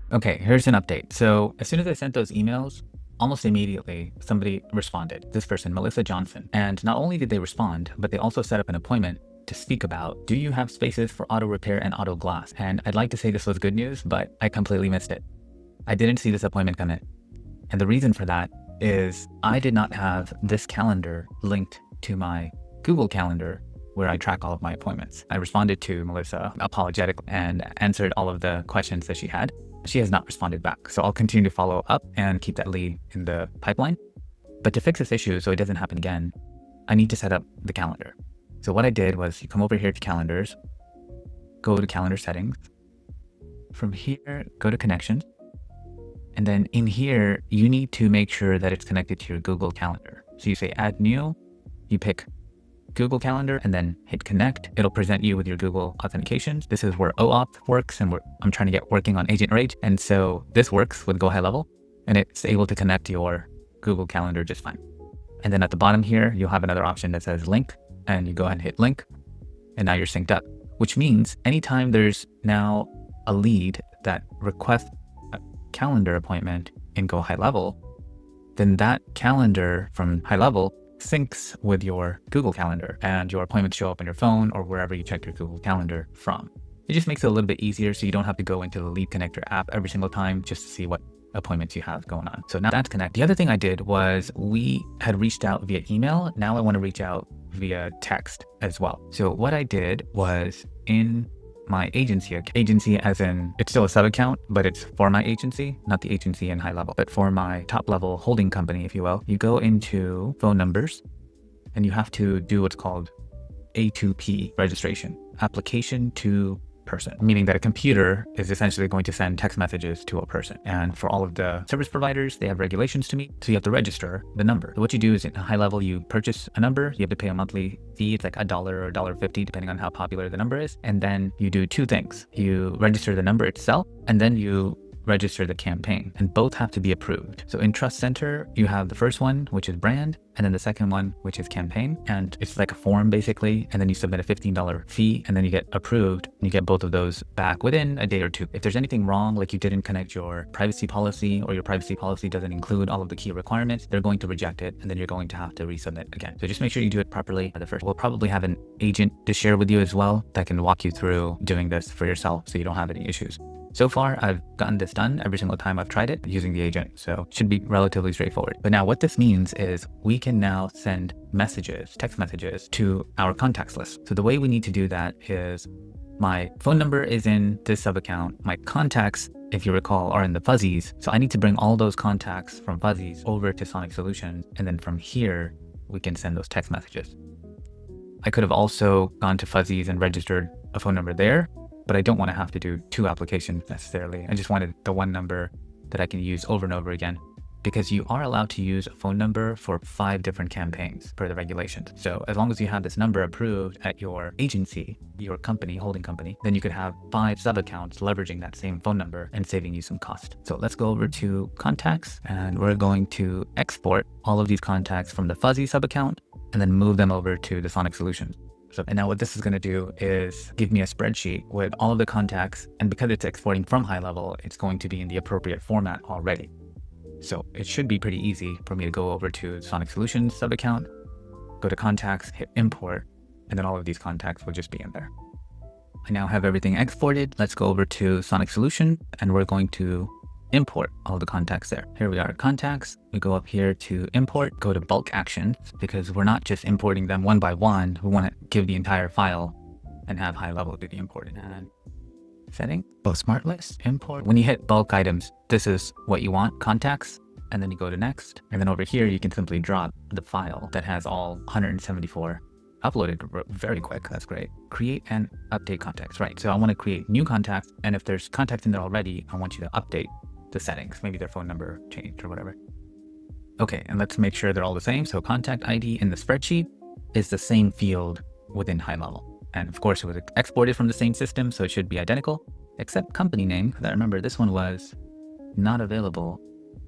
Okay, here's an update. So as soon as I sent those emails, almost immediately somebody responded. This person, Melissa Johnson. And not only did they respond, but they also set up an appointment to speak about, do you have spaces for auto repair and auto glass? And I'd like to say this was good news, but I completely missed it. I didn't see this appointment come in. And the reason for that is I did not have this calendar linked to my Google Calendar where I track all of my appointments. I responded to Melissa apologetically and answered all of the questions that she had. She has not responded back. So I'll continue to follow up and keep that lead in the pipeline. But to fix this issue so it doesn't happen again, I need to set up the calendar. So what I did was you come over here to calendars, go to calendar settings. From here, go to connections. And then in here, you need to make sure that it's connected to your Google Calendar. So you say add new, you pick Google Calendar and then hit connect. It'll present you with your Google authentications. This is where OAuth works and I'm trying to get working on Agent Rage. And so this works with Go High Level and it's able to connect your Google Calendar just fine. And then at the bottom here, you'll have another option that says link and you go ahead and hit link and now you're synced up, which means anytime there's now a lead that requests a calendar appointment in Go High Level, then that calendar from High Level syncs with your Google Calendar and your appointments show up on your phone or wherever you check your Google Calendar from. It just makes it a little bit easier so you don't have to go into the Lead Connector app every single time just to see what appointments you have going on. So now that's connected. The other thing I did was we had reached out via email. Now I want to reach out via text as well. So what I did was in my agency as in it's still a sub account, but it's for my agency, not the agency in High Level, but for my top level holding company, if you will. You go into phone numbers and you have to do what's called A2P registration, application to person, meaning that a computer is essentially going to send text messages to a person. And for all of the service providers, they have regulations to meet. So you have to register the number. So what you do is in a High Level, you purchase a number, you have to pay a monthly fee. It's like $1 or $1.50, depending on how popular the number is. And then you do two things. You register the number itself, and then you register the campaign, and both have to be approved. So in Trust Center, you have the first one, which is brand, and then the second one, which is campaign. And it's like a form basically. And then you submit a $15 fee and then you get approved. And you get both of those back within a day or two. If there's anything wrong, like you didn't connect your privacy policy or your privacy policy doesn't include all of the key requirements, they're going to reject it. And then you're going to have to resubmit again. So just make sure you do it properly at the first. We'll probably have an agent to share with you as well that can walk you through doing this for yourself so you don't have any issues. So far, I've gotten this done every single time I've tried it using the agent, so it should be relatively straightforward. But now what this means is we can now send messages, text messages to our contacts list. So the way we need to do that is my phone number is in this sub account. My contacts, if you recall, are in the fuzzies. So I need to bring all those contacts from fuzzies over to Sonic Solutions. And then from here, we can send those text messages. I could have also gone to fuzzies and registered a phone number there, but I don't want to have to do two applications necessarily. I just wanted the one number that I can use over and over again, because you are allowed to use a phone number for 5 different campaigns per the regulations. So as long as you have this number approved at your agency, your company, holding company, then you could have 5 sub-accounts leveraging that same phone number and saving you some cost. So let's go over to contacts and we're going to export all of these contacts from the fuzzy sub-account and then move them over to the Sonic Solutions. And now what this is going to do is give me a spreadsheet with all of the contacts. And because it's exporting from High Level, it's going to be in the appropriate format already. So it should be pretty easy for me to go over to Sonic Solutions sub account, go to contacts, hit import, and then all of these contacts will just be in there. I now have everything exported. Let's go over to Sonic Solution and we're going to import all the contacts there. Here we are at contacts. We go up here to import, go to bulk actions, because we're not just importing them one by one. We want to give the entire file and have High Level do the importing. And setting, smart list, import. When you hit bulk items, this is what you want, contacts, and then you go to next. And then over here, you can simply drop the file that has all 174 uploaded very quick. That's great. Create and update contacts, right? So I want to create new contacts. And if there's contacts in there already, I want you to update the settings, maybe their phone number changed or whatever. Okay, and let's make sure they're all the same. So contact ID in the spreadsheet is the same field within High Level. And of course it was exported from the same system, so it should be identical, except company name, because I remember this one was not available.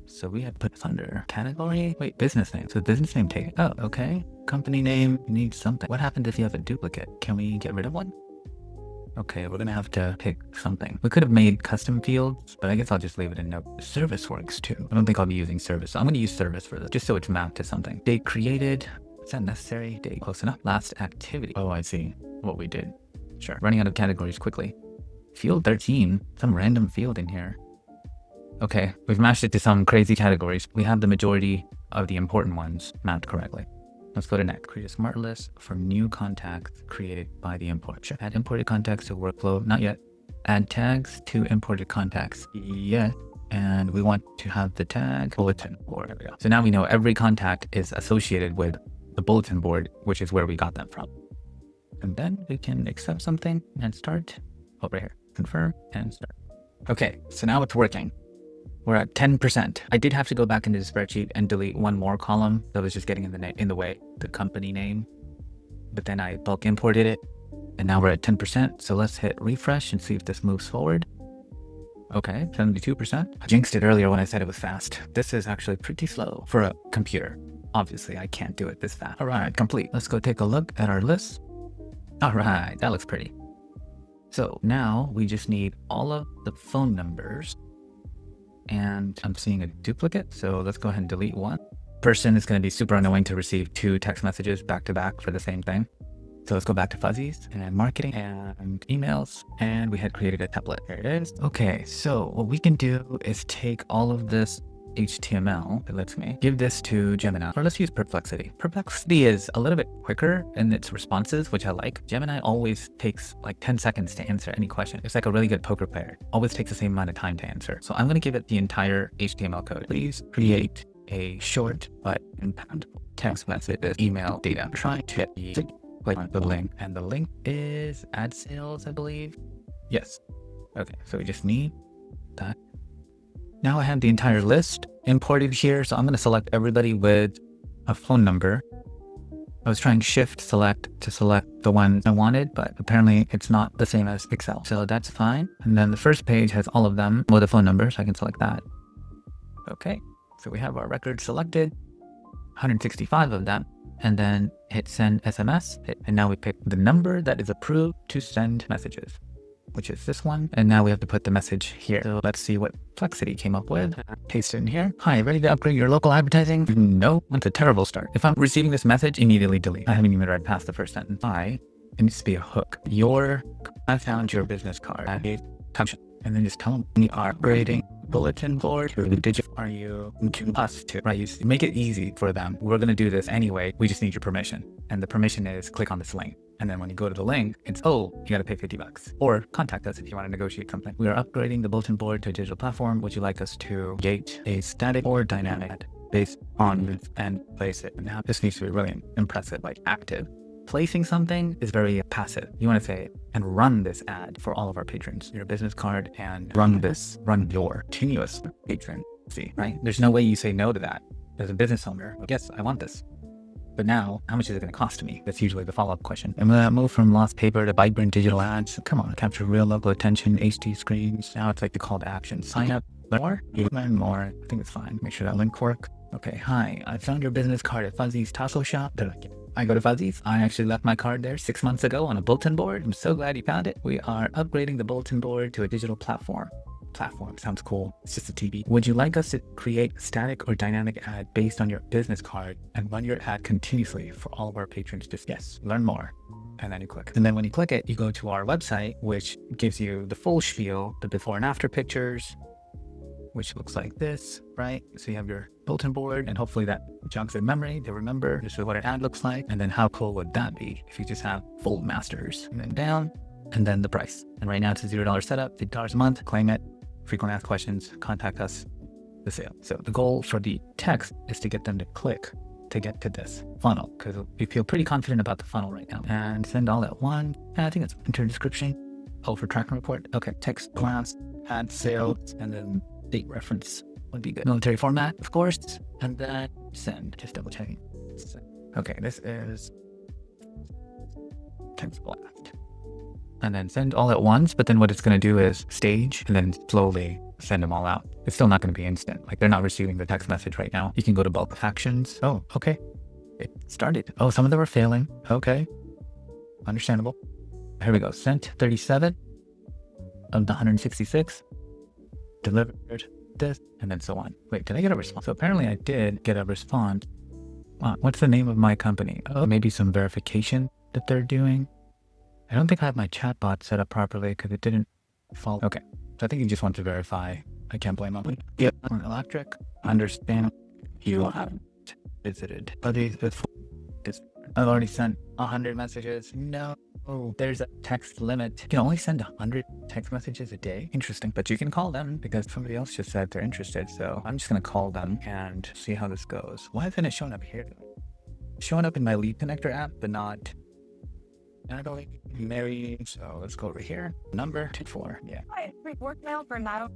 So we had put this under category, wait, business name. So business name take, oh, okay. Company name needs something. What happens if you have a duplicate? Can we get rid of one? Okay, we're gonna have to pick something. We could have made custom fields, but I guess I'll just leave it in note. Service works too. I don't think I'll be using service. So I'm gonna use service for this, just so it's mapped to something. Date created. Is that necessary? Date close enough. Last activity. Oh, I see what we did. Sure. Running out of categories quickly. Field 13. Some random field in here. Okay, we've matched it to some crazy categories. We have the majority of the important ones mapped correctly. Let's go to next. Create a smart list for new contacts created by the import. Sure. Add imported contacts to workflow. Not yet. Add tags to imported contacts. Yes. And we want to have the tag bulletin board. There we go. So now we know every contact is associated with the bulletin board, which is where we got them from. And then we can accept something and start. Over here. Confirm and start. Okay, so now it's working. We're at 10%. I did have to go back into the spreadsheet and delete one more column that was just getting in the way, the company name. But then I bulk imported it, and now we're at 10%. So let's hit refresh and see if this moves forward. Okay, 72%. I jinxed it earlier when I said it was fast. This is actually pretty slow for a computer. Obviously, I can't do it this fast. All right, complete. Let's go take a look at our list. All right, that looks pretty. So now we just need all of the phone numbers. And I'm seeing a duplicate, so let's go ahead and delete one. Person is going to be super annoying to receive 2 text messages back to back for the same thing. So let's go back to fuzzies and marketing and emails, and we had created a template. Here it is. Okay, so what we can do is take all of this HTML that lets me give this to Gemini, or let's use Perplexity. Perplexity is a little bit quicker in its responses, which I like. Gemini always takes like 10 seconds to answer any question. It's like a really good poker player. Always takes the same amount of time to answer. So I'm going to give it the entire HTML code. Please create a short but impactful text message with email data. I'm trying to click on the link, and the link is ad sales, I believe. Yes. Okay, so we just need that. Now I have the entire list imported here, so I'm going to select everybody with a phone number. I was trying shift select to select the one I wanted, but apparently it's not the same as Excel. So that's fine. And then the first page has all of them with a phone number, so I can select that. Okay, so we have our record selected, 165 of them, and then hit send SMS. And now we pick the number that is approved to send messages, which is this one. And now we have to put the message here. So let's see what Flexity came up with. Paste it in here. Hi, ready to upgrade your local advertising? No, that's a terrible start. If I'm receiving this message, immediately delete. I haven't even read past the first sentence. It needs to be a hook. I found your business card. And then just tell them we are upgrading bulletin board to the digital. Are you to us to, right? You make it easy for them. We're going to do this anyway. We just need your permission. And the permission is click on this link. And then when you go to the link, it's, oh, you got to pay $50 or contact us if you want to negotiate something. We are upgrading the bulletin board to a digital platform. Would you like us to create a static or dynamic ad based on this and place it? And now this needs to be really impressive, like active. Placing something is very passive. You want to say, and run this ad for all of our patrons, your business card, and run your continuous patron. See, right? There's no way you say no to that. As a business owner, yes, I want this. But now, how much is it going to cost me? That's usually the follow-up question. And when I move from lost paper to vibrant digital ads, come on, capture real local attention, HD screens. Now it's like the call to action. Sign up, learn more. I think it's fine. Make sure that link works. Okay, hi, I found your business card at Fuzzy's Taco Shop. I go to Fuzzy's. I actually left my card there 6 months ago on a bulletin board. I'm so glad you found it. We are upgrading the bulletin board to a digital platform. Platform sounds cool. It's just a TV. Would you like us to create a static or dynamic ad based on your business card and run your ad continuously for all of our patrons? Just yes, learn more. And then you click. And then when you click it, you go to our website, which gives you the full spiel, the before and after pictures, which looks like this, right? So you have your bulletin board, and hopefully that jogs in memory. They remember this is what an ad looks like. And then how cool would that be if you just have full masters? And then down, and then the price. And right now it's a $0 setup, $50 a month. Claim it. Frequent asked questions, contact us, the sale. So the goal for the text is to get them to click to get to this funnel, because we feel pretty confident about the funnel right now. And send all at one. And I think it's enter description. Oh, for tracking report. Okay, text class, ad sales, and then date reference would be good. Military format, of course, and then send. Just double checking. Okay, this is text blast. And then send all at once, but then what it's going to do is stage and then slowly send them all out. It's still not going to be instant. Like they're not receiving the text message right now. You can go to bulk actions. Oh, okay. It started. Oh, some of them are failing. Okay. Understandable. Here we go. Sent 37 of the 166. Delivered this, and then so on. Wait, did I get a response? So apparently I did get a response. What's the name of my company? Oh, maybe some verification that they're doing. I don't think I have my chatbot set up properly because it didn't follow. Okay, so I think you just want to verify. I can't blame them. Yep. Electric. Understand you haven't visited. But I've already sent 100 messages. No, there's a text limit. You can only send 100 text messages a day. Interesting. But you can call them because somebody else just said they're interested. So I'm just going to call them and see how this goes. Why isn't it showing up here? It's showing up in my lead connector app, but not Natalie, Mary. So let's go over here. Number 24. Yeah. Hi, voicemail for now.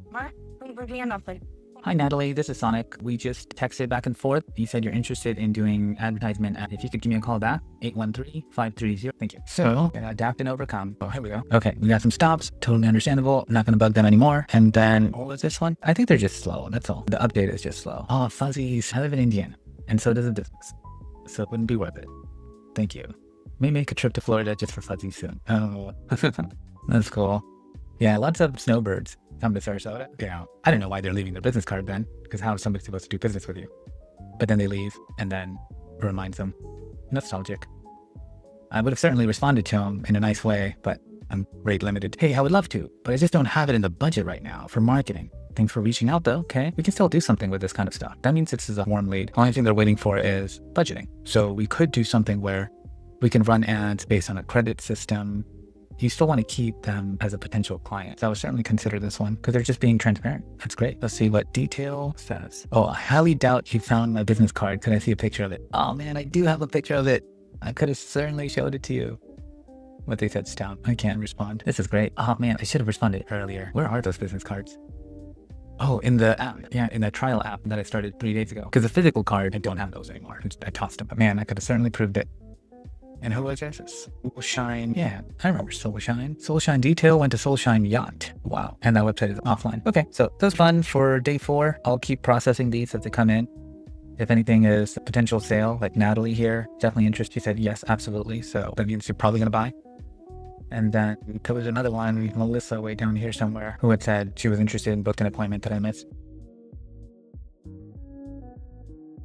Please review nothing. Hi, Natalie. This is Sonic. We just texted back and forth. You said you're interested in doing advertisement. If you could give me a call back, 813-530. Thank you. So, adapt and overcome. Oh, here we go. Okay, we got some stops. Totally understandable. I'm not going to bug them anymore. And then, what was this one? I think they're just slow. That's all. The update is just slow. Oh, fuzzies. I live in Indiana. And so does a business. So it wouldn't be worth it. Thank you. May make a trip to Florida just for fuzzies soon. Oh, that's cool. Yeah, lots of snowbirds come to Sarasota. Yeah, I don't know why they're leaving their business card then, because how is somebody supposed to do business with you? But then they leave, and then it reminds them. Nostalgic. I would have certainly responded to them in a nice way, but I'm rate limited. Hey, I would love to, but I just don't have it in the budget right now for marketing. Thanks for reaching out though. Okay, we can still do something with this kind of stuff. That means this is a warm lead. Only thing they're waiting for is budgeting. So we could do something where we can run ads based on a credit system. You still want to keep them as a potential client. So I would certainly consider this one because they're just being transparent. That's great. Let's see what detail says. Oh, I highly doubt you found my business card. Could I see a picture of it? Oh man, I do have a picture of it. I could have certainly showed it to you. But they said stop. I can't respond. This is great. Oh man, I should have responded earlier. Where are those business cards? Oh, in the app. Yeah, in that trial app that I started 3 days ago. Because the physical card, I don't have those anymore. I tossed them. But man, I could have certainly proved it. And who was this? Soulshine. Yeah, I remember Soulshine. Soulshine Detail went to Soulshine Yacht. Wow. And that website is offline. Okay, so that was fun for day 4. I'll keep processing these as they come in. If anything is a potential sale, like Natalie here, definitely interested. She said yes, absolutely. So that means you're probably going to buy. And then there was another one, Melissa, way down here somewhere, who had said she was interested and booked an appointment that I missed.